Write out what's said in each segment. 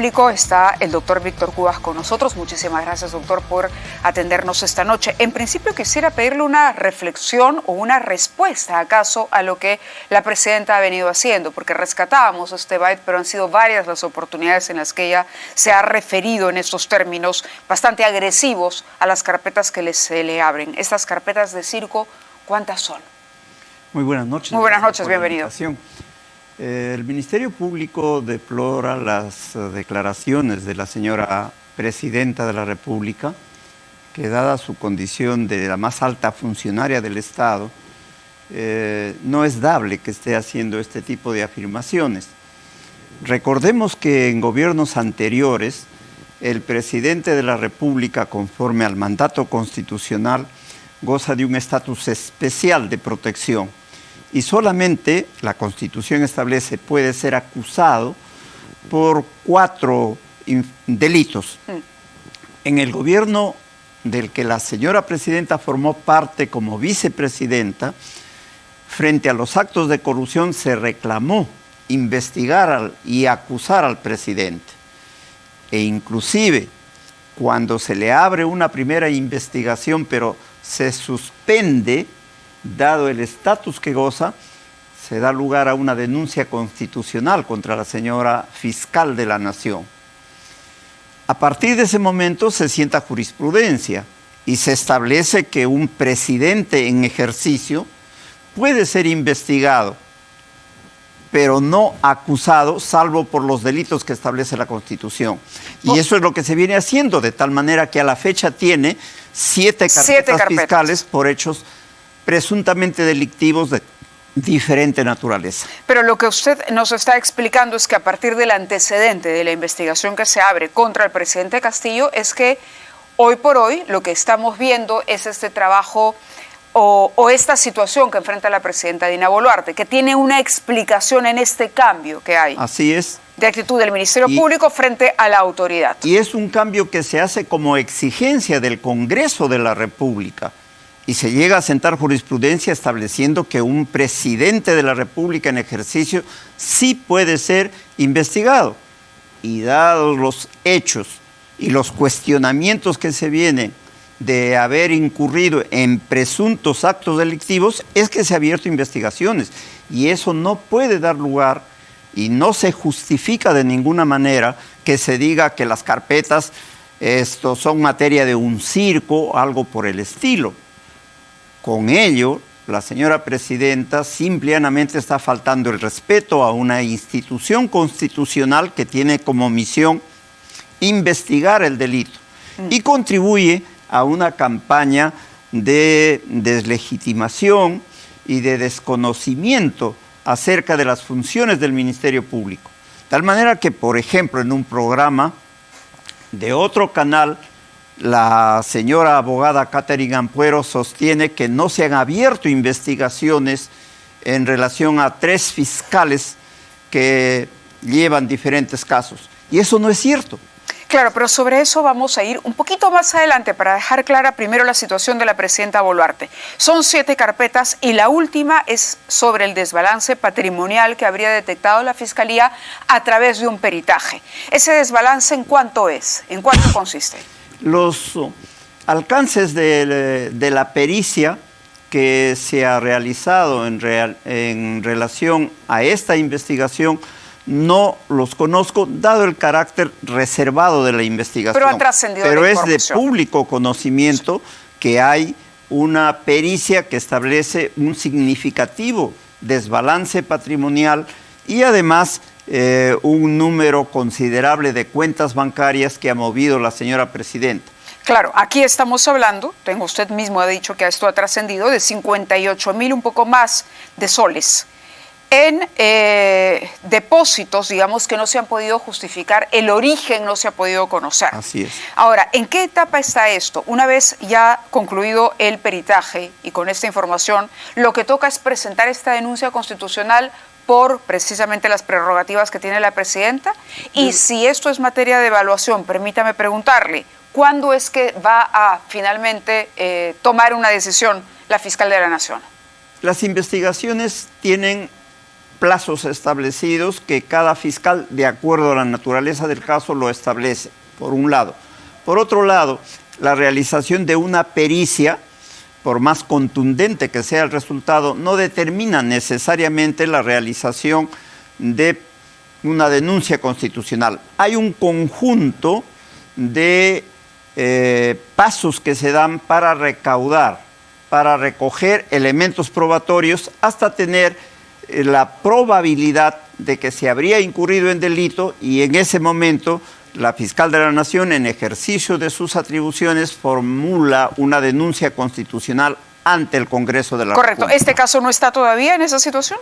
Está el doctor Víctor Cubas con nosotros. Muchísimas gracias, doctor, por atendernos esta noche. En principio quisiera pedirle una reflexión o una respuesta, acaso, a lo que la presidenta ha venido haciendo, porque rescatábamos este byte, pero han sido varias las oportunidades en las que ella se ha referido en estos términos bastante agresivos a las carpetas que se le abren. Estas carpetas de circo, ¿cuántas son? Muy buenas noches. Muy buenas noches, bienvenido. El Ministerio Público deplora las declaraciones de la señora Presidenta de la República, que dada su condición de la más alta funcionaria del Estado, no es dable que esté haciendo este tipo de afirmaciones. Recordemos que en gobiernos anteriores, el Presidente de la República, conforme al mandato constitucional, goza de un estatus especial de protección. Y solamente, la Constitución establece, puede ser acusado por 4 delitos. En el gobierno del que la señora Presidenta formó parte como vicepresidenta, frente a los actos de corrupción se reclamó investigar y acusar al presidente. E inclusive, cuando se le abre una primera investigación, pero se suspende, dado el estatus que goza, se da lugar a una denuncia constitucional contra la señora fiscal de la Nación. A partir de ese momento se sienta jurisprudencia y se establece que un presidente en ejercicio puede ser investigado, pero no acusado, salvo por los delitos que establece la Constitución. Y eso es lo que se viene haciendo, de tal manera que a la fecha tiene 7 carpetas fiscales por hechos presuntamente delictivos de diferente naturaleza. Pero lo que usted nos está explicando es que a partir del antecedente de la investigación que se abre contra el presidente Castillo es que hoy por hoy lo que estamos viendo es este trabajo o esta situación que enfrenta la presidenta Dina Boluarte, que tiene una explicación en este cambio que hay. Así es. De actitud del Ministerio Público frente a la autoridad. Y es un cambio que se hace como exigencia del Congreso de la República. Y se llega a sentar jurisprudencia estableciendo que un presidente de la República en ejercicio sí puede ser investigado. Y dados los hechos y los cuestionamientos que se vienen de haber incurrido en presuntos actos delictivos, es que se ha abierto investigaciones. Y eso no puede dar lugar y no se justifica de ninguna manera que se diga que las carpetas son materia de un circo o algo por el estilo. Con ello, la señora Presidenta simplemente está faltando el respeto a una institución constitucional que tiene como misión investigar el delito y contribuye a una campaña de deslegitimación y de desconocimiento acerca de las funciones del Ministerio Público. De tal manera que, por ejemplo, en un programa de otro canal, la señora abogada Catherine Ampuero sostiene que no se han abierto investigaciones en relación a 3 fiscales que llevan diferentes casos. Y eso no es cierto. Claro, pero sobre eso vamos a ir un poquito más adelante para dejar clara primero la situación de la presidenta Boluarte. Son 7 carpetas y la última es sobre el desbalance patrimonial que habría detectado la Fiscalía a través de un peritaje. ¿Ese desbalance en cuánto es? ¿En cuánto consiste? Los alcances de la pericia que se ha realizado en relación a esta investigación no los conozco, dado el carácter reservado de la investigación. Pero ha trascendido la información. Pero es de público conocimiento que hay una pericia que establece un significativo desbalance patrimonial y además un número considerable de cuentas bancarias que ha movido la señora Presidenta. Claro, aquí estamos hablando, usted mismo ha dicho que esto ha trascendido, de 58.000, un poco más, de soles en depósitos, digamos, que no se han podido justificar, el origen no se ha podido conocer. Así es. Ahora, ¿en qué etapa está esto? Una vez ya concluido el peritaje y con esta información, lo que toca es presentar esta denuncia constitucional por precisamente las prerrogativas que tiene la presidenta. Y si esto es materia de evaluación, permítame preguntarle, ¿cuándo es que va a finalmente tomar una decisión la fiscal de la Nación? Las investigaciones tienen plazos establecidos que cada fiscal, de acuerdo a la naturaleza del caso, lo establece, por un lado. Por otro lado, la realización de una pericia, por más contundente que sea el resultado, no determina necesariamente la realización de una denuncia constitucional. Hay un conjunto de pasos que se dan para recaudar, para recoger elementos probatorios hasta tener la probabilidad de que se habría incurrido en delito, y en ese momento la fiscal de la Nación, en ejercicio de sus atribuciones, formula una denuncia constitucional ante el Congreso de la República. Correcto. ¿Este caso no está todavía en esa situación?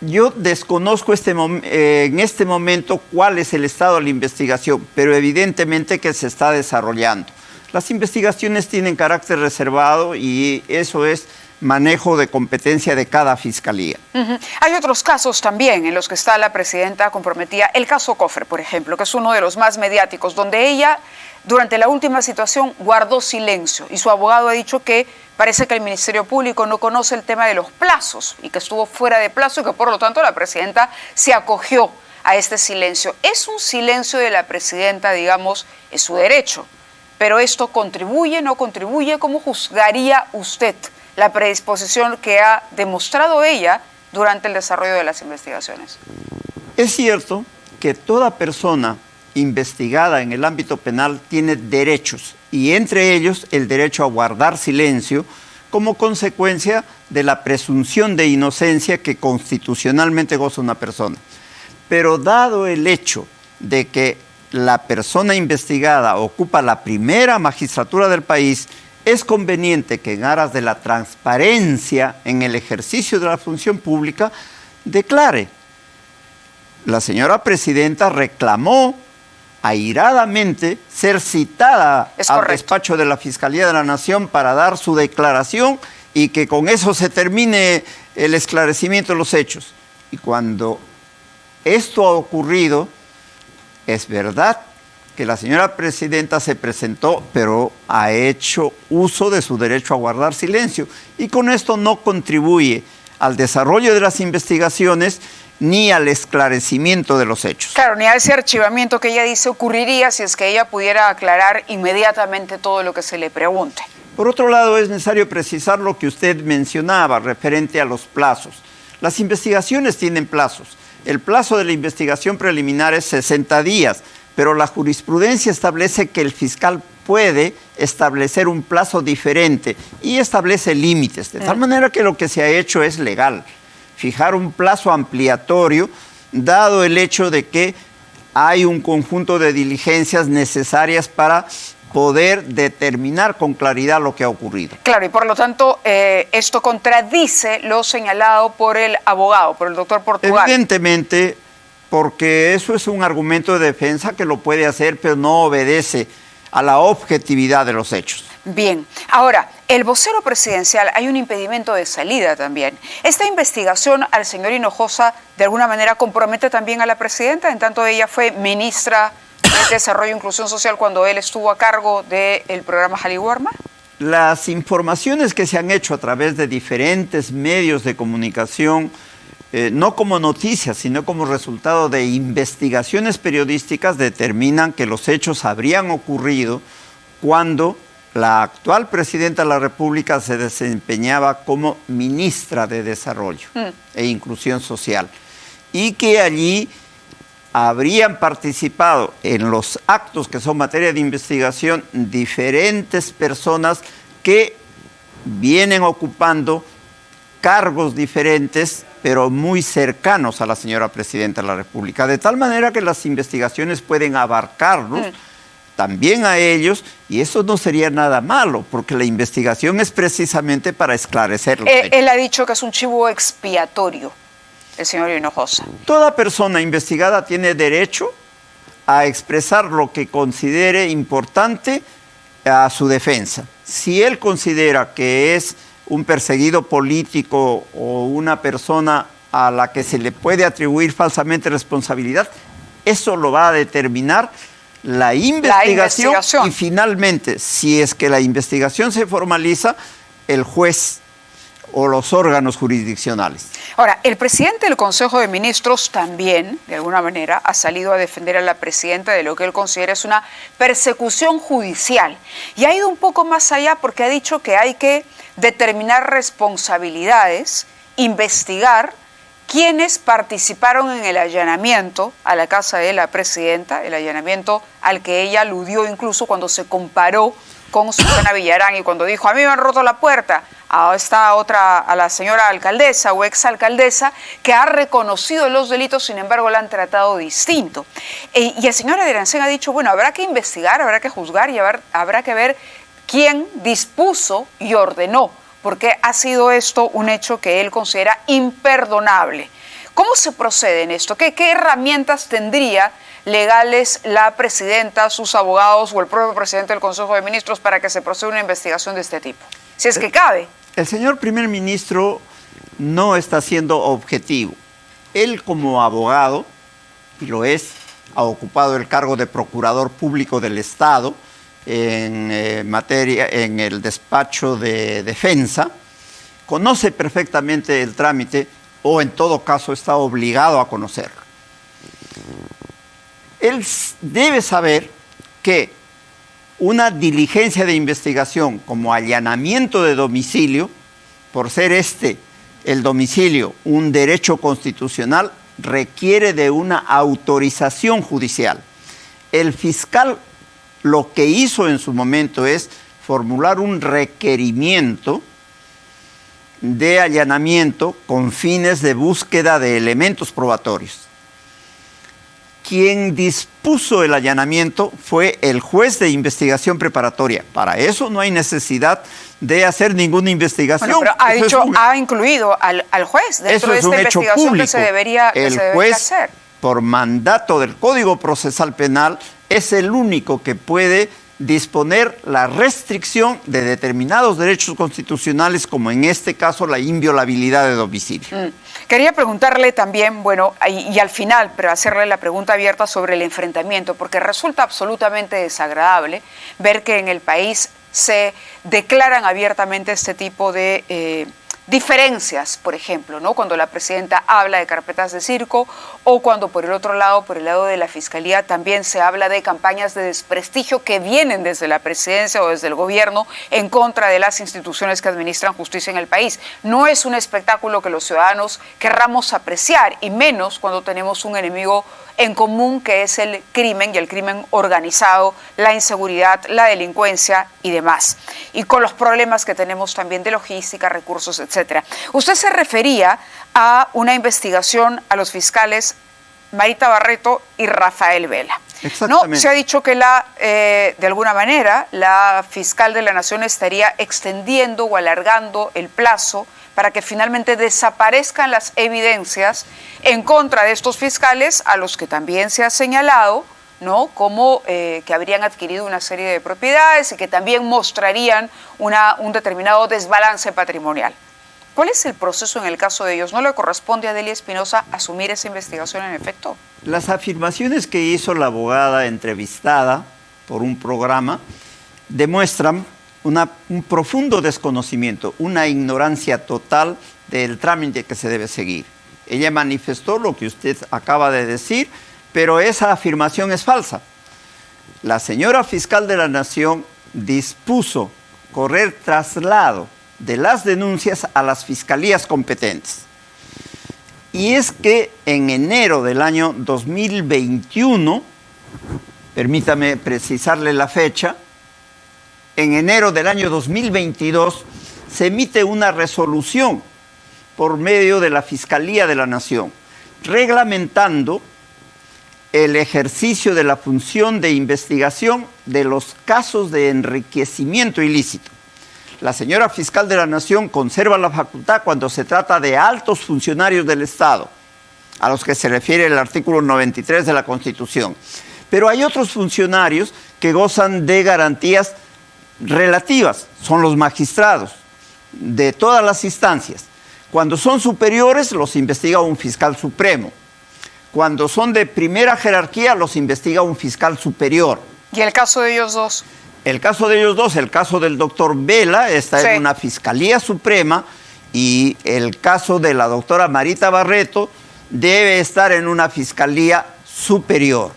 Yo desconozco en este momento cuál es el estado de la investigación, pero evidentemente que se está desarrollando. Las investigaciones tienen carácter reservado y eso es manejo de competencia de cada fiscalía. Hay otros casos también en los que está la presidenta comprometida. El caso Cofre, por ejemplo, que es uno de los más mediáticos, donde ella, durante la última situación, guardó silencio y su abogado ha dicho que parece que el Ministerio Público no conoce el tema de los plazos y que estuvo fuera de plazo y que por lo tanto la presidenta se acogió a este silencio. Es un silencio de la presidenta, digamos, es su derecho, pero esto contribuye, no contribuye. ¿Cómo juzgaría usted la predisposición que ha demostrado ella durante el desarrollo de las investigaciones? Es cierto que toda persona investigada en el ámbito penal tiene derechos, y entre ellos el derecho a guardar silencio como consecuencia de la presunción de inocencia que constitucionalmente goza una persona. Pero dado el hecho de que la persona investigada ocupa la primera magistratura del país, es conveniente que en aras de la transparencia en el ejercicio de la función pública declare. La señora presidenta reclamó airadamente ser citada al despacho de la Fiscalía de la Nación para dar su declaración y que con eso se termine el esclarecimiento de los hechos. Y cuando esto ha ocurrido, es verdad que la señora presidenta se presentó, pero ha hecho uso de su derecho a guardar silencio, y con esto no contribuye al desarrollo de las investigaciones ni al esclarecimiento de los hechos. Claro, ni a ese archivamiento que ella dice ocurriría si es que ella pudiera aclarar inmediatamente todo lo que se le pregunte. Por otro lado, es necesario precisar lo que usted mencionaba referente a los plazos. Las investigaciones tienen plazos. El plazo de la investigación preliminar es 60 días, pero la jurisprudencia establece que el fiscal puede establecer un plazo diferente y establece límites, de tal manera que lo que se ha hecho es legal. Fijar un plazo ampliatorio, dado el hecho de que hay un conjunto de diligencias necesarias para poder determinar con claridad lo que ha ocurrido. Claro, y por lo tanto, esto contradice lo señalado por el abogado, por el doctor Portugal. Evidentemente, porque eso es un argumento de defensa que lo puede hacer, pero no obedece a la objetividad de los hechos. Bien, ahora, el vocero presidencial, hay un impedimento de salida también. ¿Esta investigación al señor Hinojosa de alguna manera compromete también a la presidenta, en tanto ella fue ministra de Desarrollo e Inclusión Social cuando él estuvo a cargo del programa Jaliwarma? Las informaciones que se han hecho a través de diferentes medios de comunicación, no como noticias, sino como resultado de investigaciones periodísticas, determinan que los hechos habrían ocurrido cuando la actual presidenta de la República se desempeñaba como ministra de Desarrollo e Inclusión Social, y que allí habrían participado en los actos que son materia de investigación diferentes personas que vienen ocupando cargos diferentes, pero muy cercanos a la señora presidenta de la República, de tal manera que las investigaciones pueden abarcarlos también a ellos, y eso no sería nada malo, porque la investigación es precisamente para esclarecer los hechos. Él ha dicho que es un chivo expiatorio, el señor Hinojosa. Toda persona investigada tiene derecho a expresar lo que considere importante a su defensa. Si él considera que es un perseguido político o una persona a la que se le puede atribuir falsamente responsabilidad, eso lo va a determinar la investigación. Y finalmente, si es que la investigación se formaliza, el juez o los órganos jurisdiccionales. Ahora, el presidente del Consejo de Ministros también, de alguna manera, ha salido a defender a la presidenta de lo que él considera es una persecución judicial. Y ha ido un poco más allá porque ha dicho que hay que determinar responsabilidades, investigar quiénes participaron en el allanamiento a la casa de la presidenta, el allanamiento al que ella aludió incluso cuando se comparó con Susana Villarán y cuando dijo, a mí me han roto la puerta, a esta otra, a la señora alcaldesa o exalcaldesa, que ha reconocido los delitos, sin embargo la han tratado distinto. Y el señor Adriancén ha dicho, bueno, habrá que investigar, habrá que juzgar y habrá que ver quién dispuso y ordenó, porque ha sido esto un hecho que él considera imperdonable. ¿Cómo se procede en esto? ¿Qué herramientas tendría legales la presidenta, sus abogados o el propio presidente del Consejo de Ministros para que se proceda una investigación de este tipo? Si es que cabe. El señor primer ministro no está siendo objetivo. Él como abogado, y lo es, ha ocupado el cargo de procurador público del Estado en el despacho de defensa, conoce perfectamente el trámite o en todo caso está obligado a conocerlo. Él debe saber que una diligencia de investigación como allanamiento de domicilio, por ser el domicilio un derecho constitucional, requiere de una autorización judicial. El fiscal lo que hizo en su momento es formular un requerimiento de allanamiento con fines de búsqueda de elementos probatorios. Quien dispuso el allanamiento fue el juez de investigación preparatoria. Para eso no hay necesidad de hacer ninguna investigación. Bueno, pero ha incluido al juez dentro de esta investigación público. Que se debería hacer. Por mandato del Código Procesal Penal, es el único que puede disponer la restricción de determinados derechos constitucionales, como en este caso la inviolabilidad de domicilio. Quería preguntarle también, bueno, y al final, pero hacerle la pregunta abierta sobre el enfrentamiento, porque resulta absolutamente desagradable ver que en el país se declaran abiertamente este tipo de diferencias, por ejemplo, ¿no? Cuando la presidenta habla de carpetas de circo o cuando por el otro lado, por el lado de la Fiscalía, también se habla de campañas de desprestigio que vienen desde la presidencia o desde el gobierno en contra de las instituciones que administran justicia en el país. No es un espectáculo que los ciudadanos querramos apreciar, y menos cuando tenemos un enemigo en común que es el crimen y el crimen organizado, la inseguridad, la delincuencia y demás. Y con los problemas que tenemos también de logística, recursos, etcétera. Usted se refería a una investigación a los fiscales Marita Barreto y Rafael Vela. Exactamente. ¿No? Se ha dicho que de alguna manera la fiscal de la Nación estaría extendiendo o alargando el plazo para que finalmente desaparezcan las evidencias en contra de estos fiscales, a los que también se ha señalado, ¿no? Como que habrían adquirido una serie de propiedades y que también mostrarían un determinado desbalance patrimonial. ¿Cuál es el proceso en el caso de ellos? ¿No le corresponde a Delia Espinosa asumir esa investigación en efecto? Las afirmaciones que hizo la abogada entrevistada por un programa demuestran un profundo desconocimiento, una ignorancia total del trámite que se debe seguir. Ella manifestó lo que usted acaba de decir, pero esa afirmación es falsa. La señora fiscal de la Nación dispuso correr traslado de las denuncias a las fiscalías competentes. Y es que en enero del año 2021, permítame precisarle la fecha, en enero del año 2022 se emite una resolución por medio de la Fiscalía de la Nación, reglamentando el ejercicio de la función de investigación de los casos de enriquecimiento ilícito. La señora fiscal de la Nación conserva la facultad cuando se trata de altos funcionarios del Estado, a los que se refiere el artículo 93 de la Constitución. Pero hay otros funcionarios que gozan de garantías relativas, son los magistrados de todas las instancias. Cuando son superiores, los investiga un fiscal supremo. Cuando son de primera jerarquía, los investiga un fiscal superior. ¿Y el caso de ellos dos? El caso de ellos dos, el caso del doctor Vela, está en una Fiscalía Suprema y el caso de la doctora Marita Barreto debe estar en una fiscalía superior.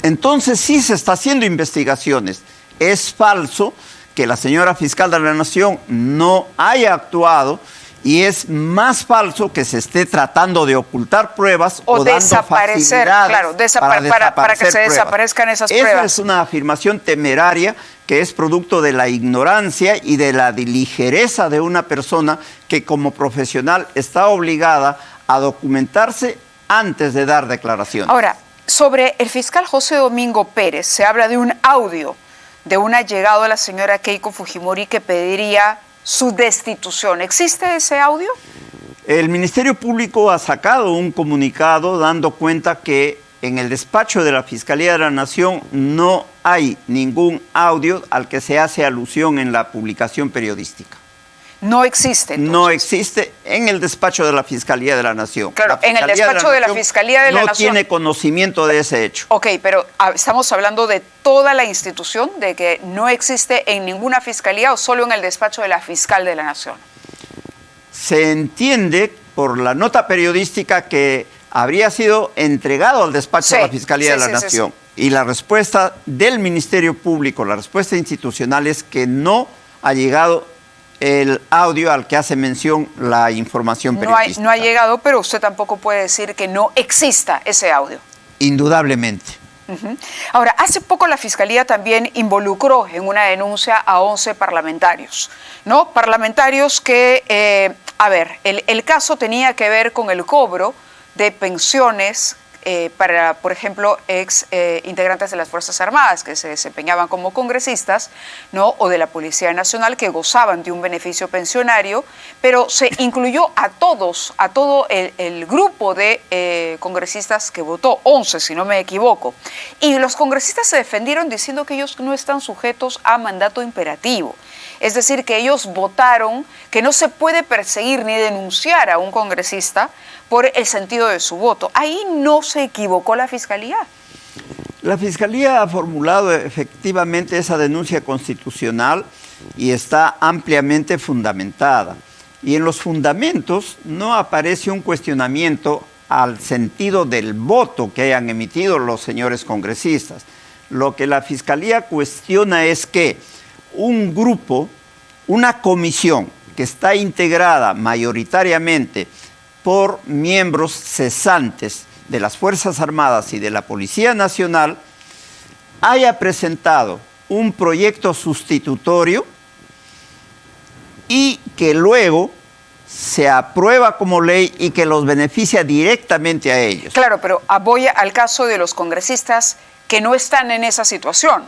Entonces sí se está haciendo investigaciones. Es falso que la señora fiscal de la Nación no haya actuado, y es más falso que se esté tratando de ocultar pruebas o desaparecer, dando facilidades para que se desaparezcan esas pruebas. Esa es una afirmación temeraria que es producto de la ignorancia y de la ligereza de una persona que como profesional está obligada a documentarse antes de dar declaraciones. Ahora, sobre el fiscal José Domingo Pérez, se habla de un audio de un allegado a la señora Keiko Fujimori que pediría su destitución. ¿Existe ese audio? El Ministerio Público ha sacado un comunicado dando cuenta que en el despacho de la Fiscalía de la Nación no hay ningún audio al que se hace alusión en la publicación periodística. No existe, entonces. No existe en el despacho de la Fiscalía de la Nación. Claro, en el despacho de la Fiscalía de la Nación. No tiene conocimiento de ese hecho. Ok, pero estamos hablando de toda la institución, de que no existe en ninguna fiscalía o solo en el despacho de la Fiscal de la Nación. Se entiende por la nota periodística que habría sido entregado al despacho de la Fiscalía de la Nación. Y la respuesta del Ministerio Público, la respuesta institucional es que no ha llegado el audio al que hace mención la información periodística. No ha llegado, pero usted tampoco puede decir que no exista ese audio. Indudablemente. Ahora, hace poco la Fiscalía también involucró en una denuncia a 11 parlamentarios, ¿no? Parlamentarios que, el caso tenía que ver con el cobro de pensiones para, por ejemplo, integrantes de las Fuerzas Armadas que se desempeñaban como congresistas, ¿no? O de la Policía Nacional, que gozaban de un beneficio pensionario, pero se incluyó a todo el grupo de congresistas que votó, 11 si no me equivoco, y los congresistas se defendieron diciendo que ellos no están sujetos a mandato imperativo. Es decir, que ellos votaron que no se puede perseguir ni denunciar a un congresista por el sentido de su voto. ¿Ahí no se equivocó la Fiscalía? La Fiscalía ha formulado efectivamente esa denuncia constitucional y está ampliamente fundamentada. Y en los fundamentos no aparece un cuestionamiento al sentido del voto que hayan emitido los señores congresistas. Lo que la Fiscalía cuestiona es que un grupo, una comisión que está integrada mayoritariamente por miembros cesantes de las Fuerzas Armadas y de la Policía Nacional, haya presentado un proyecto sustitutorio y que luego se aprueba como ley y que los beneficia directamente a ellos. Claro, pero voy al caso de los congresistas que no están en esa situación.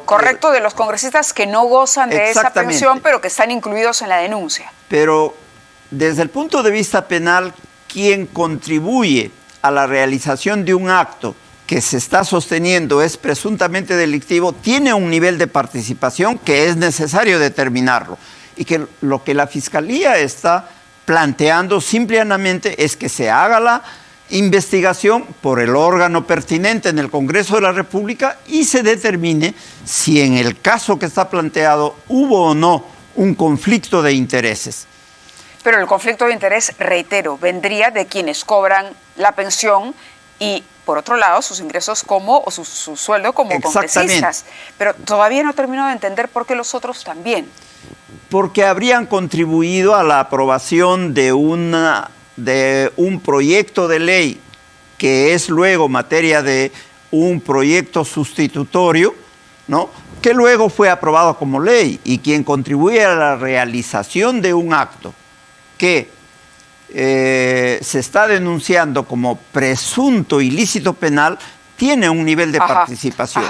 Correcto, de los congresistas que no gozan de esa pensión, pero que están incluidos en la denuncia. Pero desde el punto de vista penal, quien contribuye a la realización de un acto que se está sosteniendo es presuntamente delictivo, tiene un nivel de participación que es necesario determinarlo. Y que lo que la Fiscalía está planteando simplemente es que se haga la investigación por el órgano pertinente en el Congreso de la República y se determine si en el caso que está planteado hubo o no un conflicto de intereses. Pero el conflicto de interés, reitero, vendría de quienes cobran la pensión y, por otro lado, sus ingresos o su sueldo como congresistas. Pero todavía no termino de entender por qué los otros también. Porque habrían contribuido a la aprobación de un proyecto de ley que es luego materia de un proyecto sustitutorio, ¿no? Que luego fue aprobado como ley, y quien contribuye a la realización de un acto que se está denunciando como presunto ilícito penal tiene un nivel de participación.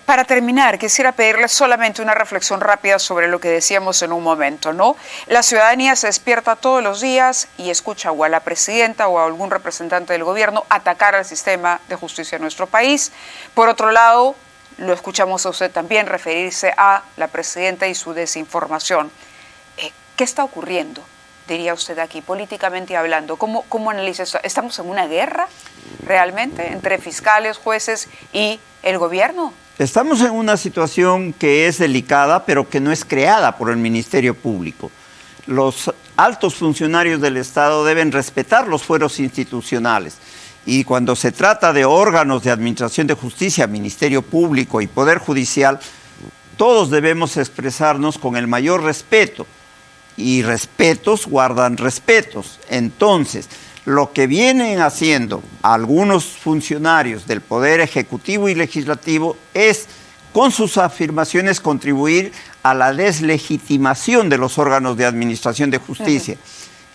Para terminar, quisiera pedirle solamente una reflexión rápida sobre lo que decíamos en un momento, ¿no? La ciudadanía se despierta todos los días y escucha o a la presidenta o a algún representante del gobierno atacar al sistema de justicia en nuestro país. Por otro lado, lo escuchamos a usted también referirse a la presidenta y su desinformación. ¿Qué está ocurriendo, diría usted aquí, políticamente hablando? ¿Cómo analiza esto? ¿Estamos en una guerra realmente entre fiscales, jueces y el gobierno? Estamos en una situación que es delicada, pero que no es creada por el Ministerio Público. los altos funcionarios del Estado deben respetar los fueros institucionales. Y cuando se trata de órganos de administración de justicia, Ministerio Público y Poder Judicial, todos debemos expresarnos con el mayor respeto. Y respetos guardan respetos. Entonces, lo que vienen haciendo algunos funcionarios del Poder Ejecutivo y Legislativo es, con sus afirmaciones, contribuir a la deslegitimación de los órganos de administración de justicia.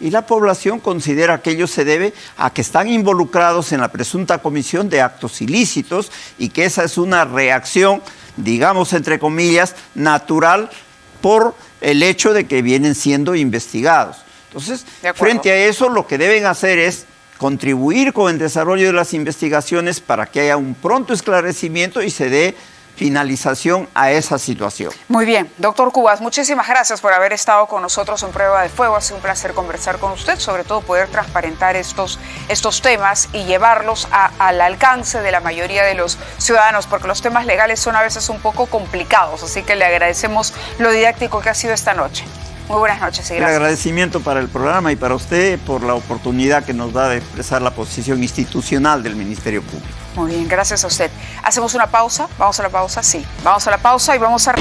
Y la población considera que ello se debe a que están involucrados en la presunta comisión de actos ilícitos y que esa es una reacción, digamos, entre comillas, natural por el hecho de que vienen siendo investigados. Entonces, frente a eso, lo que deben hacer es contribuir con el desarrollo de las investigaciones para que haya un pronto esclarecimiento y se dé finalización a esa situación. Muy bien, doctor Cubas, muchísimas gracias por haber estado con nosotros en Prueba de Fuego. Ha sido un placer conversar con usted, sobre todo poder transparentar estos temas y llevarlos al alcance de la mayoría de los ciudadanos, porque los temas legales son a veces un poco complicados, así que le agradecemos lo didáctico que ha sido esta noche. Muy buenas noches y gracias. El agradecimiento para el programa y para usted por la oportunidad que nos da de expresar la posición institucional del Ministerio Público. Muy bien, gracias a usted. Hacemos una pausa, vamos a la pausa, sí. Vamos a la pausa y vamos a...